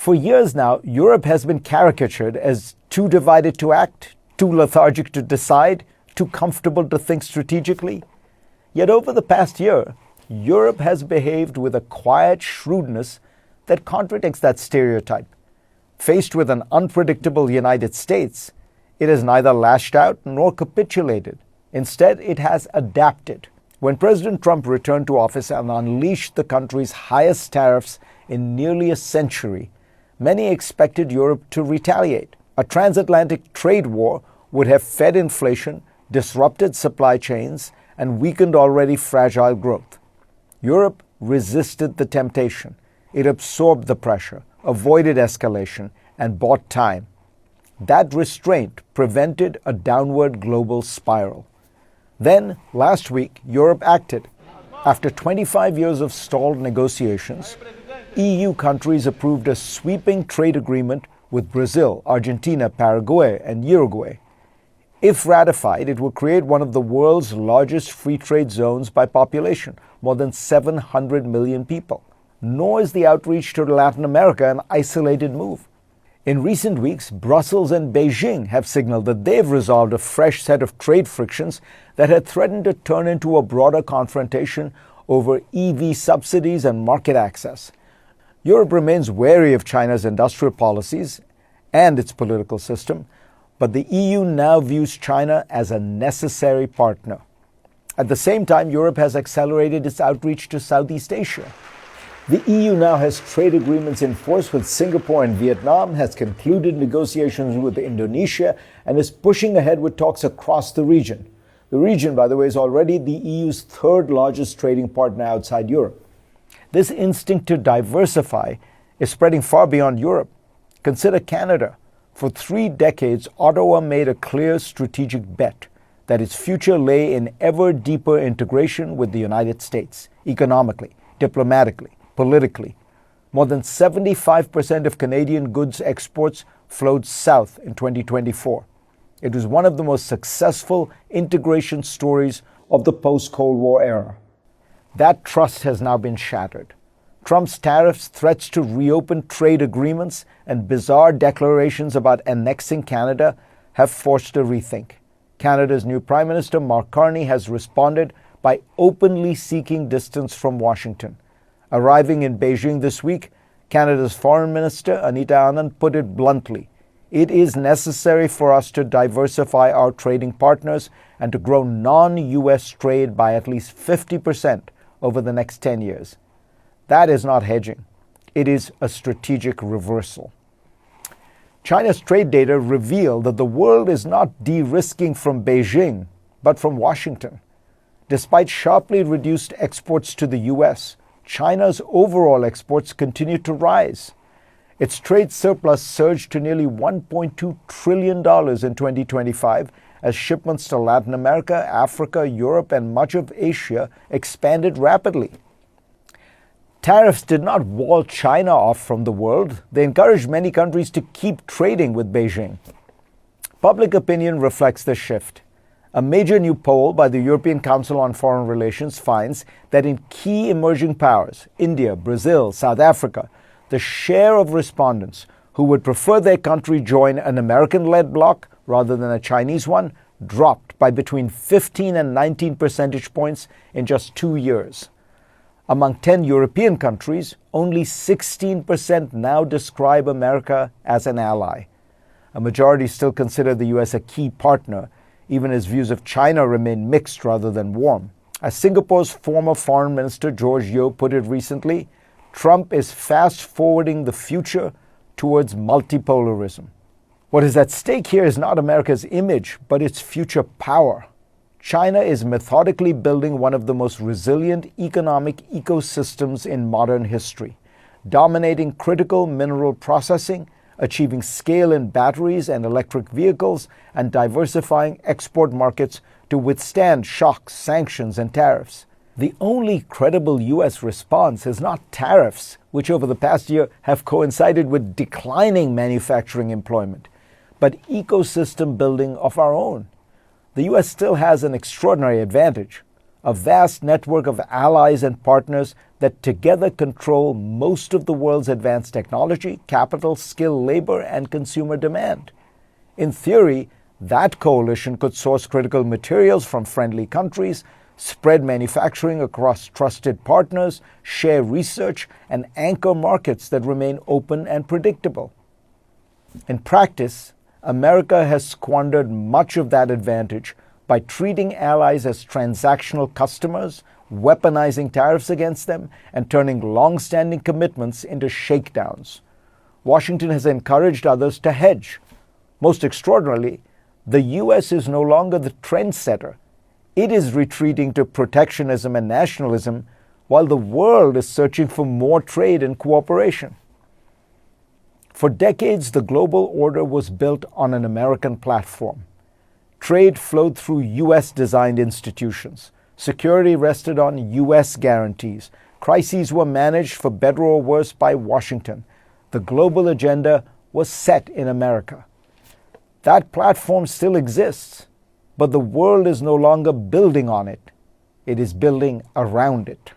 For years now, Europe has been caricatured as too divided to act, too lethargic to decide, too comfortable to think strategically. Yet over the past year, Europe has behaved with a quiet shrewdness that contradicts that stereotype. Faced with an unpredictable United States, it has neither lashed out nor capitulated. Instead, it has adapted. When President Trump returned to office and unleashed the country's highest tariffs in nearly a century, many expected Europe to retaliate. A transatlantic trade war would have fed inflation, disrupted supply chains, and weakened already fragile growth. Europe resisted the temptation. It absorbed the pressure, avoided escalation, and bought time. That restraint prevented a downward global spiral. Then, last week, Europe acted. After 25 years of stalled negotiations, EU countries approved a sweeping trade agreement with Brazil, Argentina, Paraguay, and Uruguay. If ratified, it will create one of the world's largest free trade zones by population, more than 700 million people. Nor is the outreach to Latin America an isolated move. In recent weeks, Brussels and Beijing have signaled that they've resolved a fresh set of trade frictions that had threatened to turn into a broader confrontation over EV subsidies and market access. Europe remains wary of China's industrial policies and its political system, but the EU now views China as a necessary partner. At the same time, Europe has accelerated its outreach to Southeast Asia. The EU now has trade agreements in force with Singapore and Vietnam, has concluded negotiations with Indonesia, and is pushing ahead with talks across the region. The region, by the way, is already the EU's third largest trading partner outside Europe. This instinct to diversify is spreading far beyond Europe. Consider Canada. For 3 decades, Ottawa made a clear strategic bet that its future lay in ever deeper integration with the United States, economically, diplomatically, politically. More than 75% of Canadian goods exports flowed south in 2024. It was one of the most successful integration stories of the post-Cold War era. That trust has now been shattered. Trump's tariffs, threats to reopen trade agreements, and bizarre declarations about annexing Canada have forced a rethink. Canada's new Prime Minister, Mark Carney, has responded by openly seeking distance from Washington. Arriving in Beijing this week, Canada's Foreign Minister, Anita Anand, put it bluntly: it is necessary for us to diversify our trading partners and to grow non-US trade by at least 50% over the next 10 years. That is not hedging. It is a strategic reversal. China's trade data reveal that the world is not de-risking from Beijing, but from Washington. Despite sharply reduced exports to the US, China's overall exports continue to rise. Its trade surplus surged to nearly $1.2 trillion in 2025 as shipments to Latin America, Africa, Europe, and much of Asia expanded rapidly. Tariffs did not wall China off from the world. They encouraged many countries to keep trading with Beijing. Public opinion reflects this shift. A major new poll by the European Council on Foreign Relations finds that in key emerging powers, India, Brazil, South Africa, the share of respondents who would prefer their country join an American-led bloc rather than a Chinese one dropped by between 15 and 19 percentage points in just 2 years. Among 10 European countries, only 16% now describe America as an ally. A majority still consider the US a key partner, even as views of China remain mixed rather than warm. As Singapore's former Foreign Minister George Yeo put it recently, Trump is fast-forwarding the future towards multipolarism. What is at stake here is not America's image, but its future power. China is methodically building one of the most resilient economic ecosystems in modern history, dominating critical mineral processing, achieving scale in batteries and electric vehicles, and diversifying export markets to withstand shocks, sanctions, and tariffs. The only credible U.S. response is not tariffs, which over the past year have coincided with declining manufacturing employment, but ecosystem building of our own. The U.S. still has an extraordinary advantage, a vast network of allies and partners that together control most of the world's advanced technology, capital, skill, labor, and consumer demand. In theory, that coalition could source critical materials from friendly countries, spread manufacturing across trusted partners, share research, and anchor markets that remain open and predictable. In practice, America has squandered much of that advantage by treating allies as transactional customers, weaponizing tariffs against them, and turning long-standing commitments into shakedowns. Washington has encouraged others to hedge. Most extraordinarily, the U.S. is no longer the trendsetter. It is retreating to protectionism and nationalism, while the world is searching for more trade and cooperation. For decades, the global order was built on an American platform. Trade flowed through U.S.-designed institutions. Security rested on U.S. guarantees. Crises were managed, for better or worse, by Washington. The global agenda was set in America. That platform still exists, but the world is no longer building on it. It is building around it.